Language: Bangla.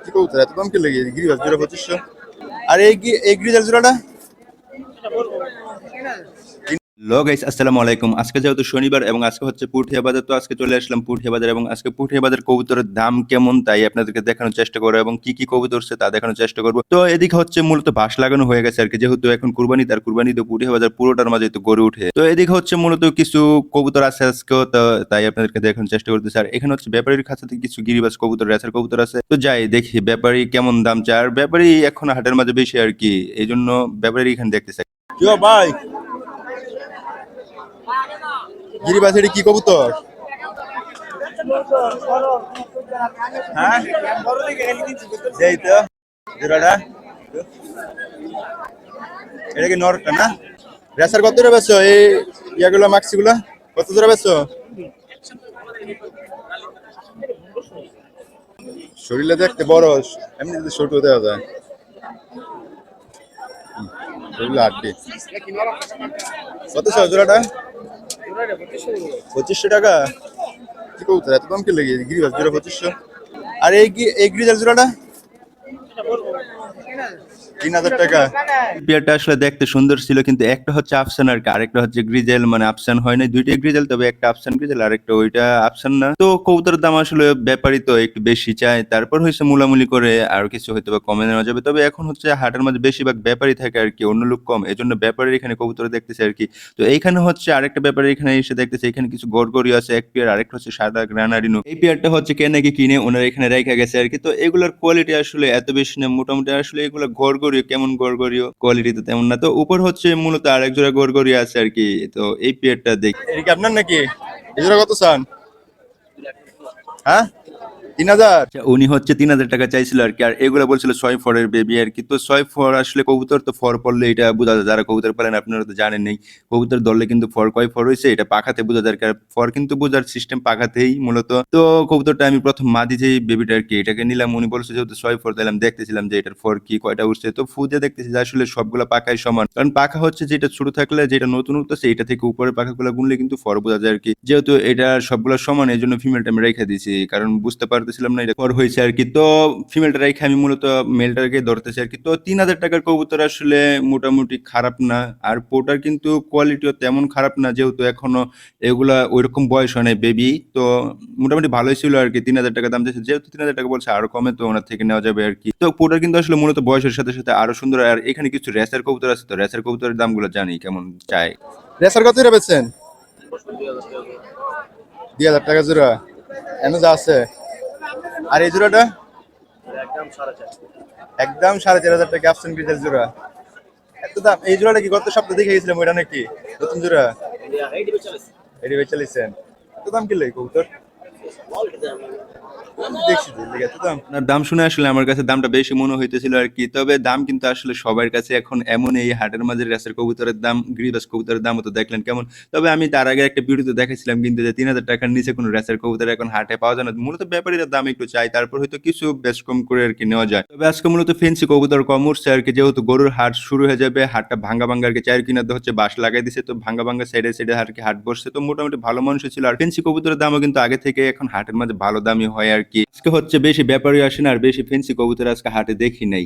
কি কবুতর এত দাম কে লেগে গিরিবাস জোড়া 2500। আর এই গ্রিজাল জোড়াটা লো গাইস, আসসালামু আলাইকুম। আজকে যেহেতু শনিবার এবং আজকে হচ্ছে পুঠিয়া বাজার, তো আজকে চলে আসলাম পুঠিয়া বাজার এবং আজকে পুঠিয়া বাজার কবুতরের দাম কেমন তাই আপনাদেরকে দেখানোর চেষ্টা করবো এবং কি কি কবুতর আছে তা দেখানোর চেষ্টা করবো। তো এদিকে হচ্ছে মূলত বাঁশ লাগানো হয়ে গেছে আর কি, যেহেতু এখন কুরবানি, তার কুরবানি তো পুঠিয়া বাজার পুরোটার মাঝে তো গড়ে উঠে। তো এদিকে হচ্ছে মূলত কিছু কবুতর আছে আজকেও, তো তাই আপনাদেরকে দেখানোর চেষ্টা করতেছি। আর এখানে হচ্ছে ব্যাপারীর কাছে থেকে কিছু গিরিবাজ কবুতর, রেসার কবুতর আছে। তো যাই দেখি ব্যাপারী কেমন দাম চায়। আর ব্যাপারী এখন হাটের মাঝে বেশি আর কি, এই জন্য ব্যাপারী এখানে দেখতেছে। কি ভাই গিরিবাজ এটি কি কবুতর? হ্যাঁ এই তো জোড়াটা, এটা কি নরটা না? রেসার কত জোড়া বেচছো? এই ইয়াগুলো মাক্সি গুলা কত জোড়া বেচছো? শরীরে দেখতে বড়, এমনি যদি ছোট দেওয়া যায়। শরীরে আটটি কত চাও জোড়াটা? 2500 টাকা। কি কবুতর এত দাম কে লেগে গিরিবাজ জোড়া 2500? আর এই গ্রিজাল জোড়াটা 3000 টাকা। পেয়ারটা আসলে দেখতে সুন্দর ছিল, কিন্তু একটা হচ্ছে আফসান আর কি, আরেকটা হচ্ছে গ্রিজেল, মানে আফসান হয় না, দুইটাই গ্রিজেল, তবে একটা আফসান গ্রিজেল আর একটা ওইটা আফসান না। তো কবুতরের দাম আসলে ব্যাপারই তো একটু বেশি চায়, তারপর হয়েছে মুলামুলি করে আর কিছু হয়তো বা কমে নেওয়া যাবে। তবে এখন হচ্ছে হাটের মধ্যে বেশিরভাগ ব্যাপারই থাকে আর কি, অন্য লোক কম, এই জন্য ব্যাপারের এখানে কবুতর দেখতেছে আর কি। তো এইখানে হচ্ছে আরেকটা ব্যাপারে এখানে এসে দেখতেছে, এখানে কিছু গড়গড়ি আছে এক পেয়ার, আরেকটা হচ্ছে সাদা গ্রানারিনো। এই পেয়ারটা হচ্ছে কে নাকি কিনে ওনারা এখানে রেখে গেছে আর কি। তো এগুলোর কোয়ালিটি আসলে এত বেশি না, মোটামুটি আসলে এগুলো গড়গড়িও, কেমন গড়গড়িও, কোয়ালিটি তো তেমন না। তো উপর হচ্ছে মূলত আরেক জোড়া গড়গড়ি আছে আর কি। তো এই পেয়ারটা দেখি, এটা কি আপনার নাকি? এই জোড়া কত চান? হ্যাঁ 3000। উনি হচ্ছে 3000 টাকা চাইছিল আর কি, আর এগুলো বলছিল 6 ফরের বেবি আর কি। তো 6 ফর আসলে কবুতর তো ফর পড়লে এটা বোঝা যায়, যারা কবুতর পালেন আপনারা তো জানেন নেই, কবুতর ধরলে কিন্তু ফর কয় ফর হয়েছে এটা পাখাতে বোঝা যায়। কারণ ফর কিন্তু বোঝার সিস্টেম পাখাতেই মূলত। তো কবুতরটা আমি প্রথম মাদি যে বেবিটা আর কি, এটাকে নিলাম, উনি বলছে যেহেতু 6 ফর, দিলাম, দেখতেছিলাম যে এটার ফর কি কয়টা উঠছে। তো ফুজে দেখতেছি যে আসলে সবগুলা পাখাই সমান, কারণ পাখা হচ্ছে যেটা ছোট থাকলে যেটা নতুন উঠতেছে এটা থেকে উপরের পাখাগুলো গুনলে কিন্তু ফর বোঝা যায় আর কি। যেহেতু এটা সবগুলো সমান এই জন্য ফিমেলটা আমি রেখে দিয়েছি, কারণ বুঝতে পারতেছিলাম না এটা ফর হয়েছে আর কি। তো ফিমেলটা রেখে আমি মূলত মেলটাকে ধরতেছি আর কি। তো 3000 টাকার কবুতর আসলে মোটামুটি খারাপ না, আর পোটার কিন্তু কোয়ালিটিও তেমন খারাপ না, যেহেতু এখনো এগুলা ওইরকম বয়স হয় নাই বেবি। তো মোটামুটি ভালোই ছিল আর কি। 3000 টাকা দাম দিয়েছে, যেহেতু 3000 টাকা বলছে আরো কমে তো ওনার থেকে নেওয়া যাবে আর কি। তো পোটার কিন্তু আসলে মূলত বয়সের সাথে সাথে আরো সুন্দর। আর এখানে কিছু রেসার কবুতর আছে, তো রেসার কবুতরের দামগুলো জানি কেমন চাই। রেসার কত বেচছেন? 2000 টাকা জোড়া এনে যা আছে। আর এই জোড়াটা একদম 4500 টাকা অপশন গ্রিজের জোড়া। এত দাম? এই জোড়াটা কি গত সপ্তাহে দেখে গেছিলাম, ওইটা নাকি নতুন জোড়া? এটি বেচে লিছেন। এত দাম কি লাগে কবুতর? আমি দেখছি যে লেগে এত দাম। আপনার দাম শুনে আসলে আমার কাছে দামটা বেশি মনে হইতেছিল আর কি। তবে দাম কিন্তু আসলে সবার কাছে এখন এমন, এই হাটের মাঝে রেসের কবুতরের দাম, গ্রিবাস কবুতরের দামও তো দেখলেন কেমন। তবে আমি তার আগে একটা ভিডিওতে দেখাইছিলাম কিন্তু যে 3000 টাকার নিচে কোনো রেসের কবুতর এখন হাটে পাওয়া যায় না। মূলত ব্যাপারীরা দাম একটু চাই, তারপর হয়তো কিছু বেশ কম করে আর কি নেওয়া যায়। তবে আজকে মূলত ফেন্সি কবুতর কম উঠছে আর কি, যেহেতু গরুর হাট শুরু হয়ে যাবে, হাটটা ভাঙ্গা ভাঙ্গা আর কি, চায়ের কিনাতে হচ্ছে বাঁশ লাগাই দিছে, তো ভাঙ্গা ভাঙ্গা সাইডে সাইডে আর কি হাট বসছে। তো মোটামুটি ভালো মানুষ ছিল, আর ফেন্সি কবুতরের দামও কিন্তু আগে থেকে এখন হাটের মাঝে ভালো দামই হয় আর কি। আজকে হচ্ছে বেশি ব্যাপারী আসে না, আর বেশি ফেন্সি কবুতর আজকে হাটে দেখি নাই।